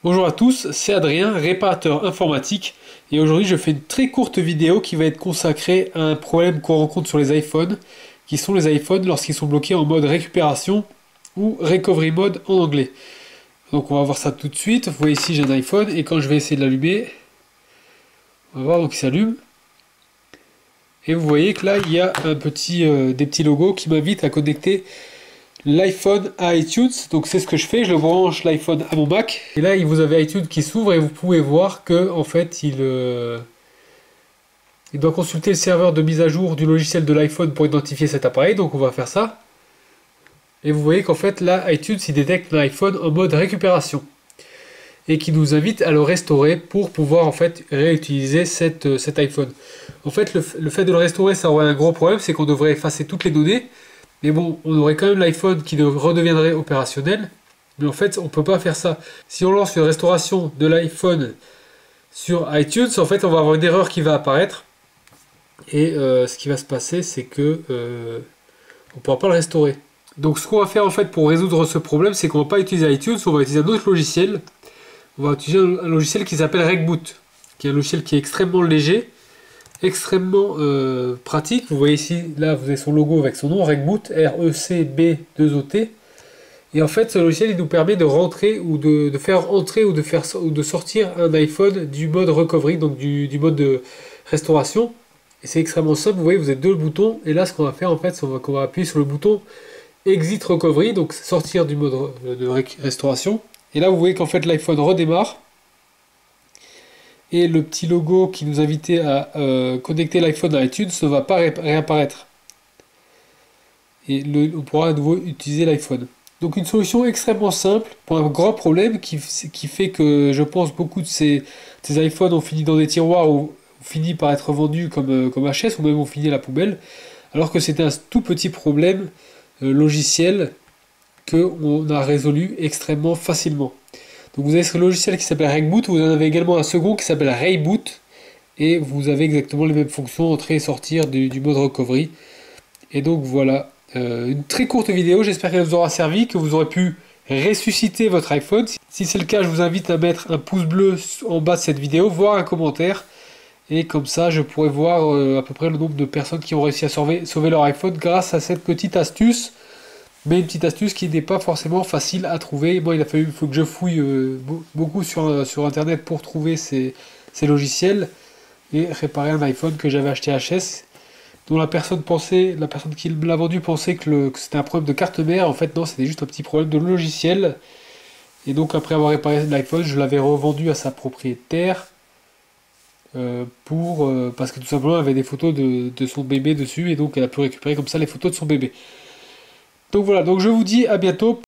Bonjour à tous, c'est Adrien, réparateur informatique, et aujourd'hui je fais une très courte vidéo qui va être consacrée à un problème qu'on rencontre sur les iPhones, qui sont les iPhones lorsqu'ils sont bloqués en mode récupération ou recovery mode en anglais. Donc on va voir ça tout de suite. Vous voyez ici j'ai un iPhone et quand je vais essayer de l'allumer, on va voir donc il s'allume. Et vous voyez que là il y a des petits logos qui m'invitent à connecter l'iPhone à iTunes. Donc c'est ce que je fais, je branche l'iPhone à mon Mac. Et là vous avez iTunes qui s'ouvre et vous pouvez voir que en fait il doit consulter le serveur de mise à jour du logiciel de l'iPhone pour identifier cet appareil. Donc on va faire ça. Et vous voyez qu'en fait là iTunes il détecte l'iPhone en mode récupération et qui nous invite à le restaurer pour pouvoir en fait réutiliser cet iPhone. En fait le fait de le restaurer ça aurait un gros problème, c'est qu'on devrait effacer toutes les données. Mais bon, on aurait quand même l'iPhone qui redeviendrait opérationnel. Mais en fait, on ne peut pas faire ça. Si on lance une restauration de l'iPhone sur iTunes, en fait, on va avoir une erreur qui va apparaître. Et ce qui va se passer, c'est que on ne pourra pas le restaurer. Donc ce qu'on va faire en fait pour résoudre ce problème, c'est qu'on ne va pas utiliser iTunes, on va utiliser un autre logiciel. On va utiliser un logiciel qui s'appelle Recboot, qui est un logiciel qui est extrêmement léger, extrêmement pratique. Vous voyez ici, là vous avez son logo avec son nom, Recboot, R-E-C-B-2-O-T. Et en fait ce logiciel il nous permet de rentrer ou de faire entrer ou de sortir un iPhone du mode recovery, donc du mode de restauration. Et c'est extrêmement simple, vous voyez vous avez deux boutons, et là ce qu'on va faire en fait c'est qu'on va appuyer sur le bouton Exit Recovery, donc sortir du mode de restauration. Et là vous voyez qu'en fait l'iPhone redémarre. Et le petit logo qui nous invitait à connecter l'iPhone à iTunes ne va pas réapparaître. Et on pourra à nouveau utiliser l'iPhone. Donc une solution extrêmement simple pour un grand problème qui fait que je pense beaucoup de ces iPhones ont fini dans des tiroirs ou ont fini par être vendus comme HS ou même ont fini à la poubelle. Alors que c'était un tout petit problème logiciel qu'on a résolu extrêmement facilement. Donc vous avez ce logiciel qui s'appelle Recboot, vous en avez également un second qui s'appelle Rayboot, et vous avez exactement les mêmes fonctions, entrer et sortir du mode recovery. Et donc voilà, une très courte vidéo, j'espère qu'elle vous aura servi, que vous aurez pu ressusciter votre iPhone. Si c'est le cas, je vous invite à mettre un pouce bleu en bas de cette vidéo, voire un commentaire, et comme ça je pourrai voir à peu près le nombre de personnes qui ont réussi à sauver leur iPhone grâce à cette petite astuce. Mais une petite astuce qui n'est pas forcément facile à trouver. Moi, il faut que je fouille beaucoup sur internet pour trouver ces logiciels et réparer un iPhone que j'avais acheté HS, dont la personne qui me l'a vendu pensait que c'était un problème de carte mère. En fait, non, c'était juste un petit problème de logiciel. Et donc, après avoir réparé l'iPhone, je l'avais revendu à sa propriétaire parce que tout simplement, elle avait des photos de son bébé dessus et donc elle a pu récupérer comme ça les photos de son bébé. Donc voilà, donc je vous dis à bientôt.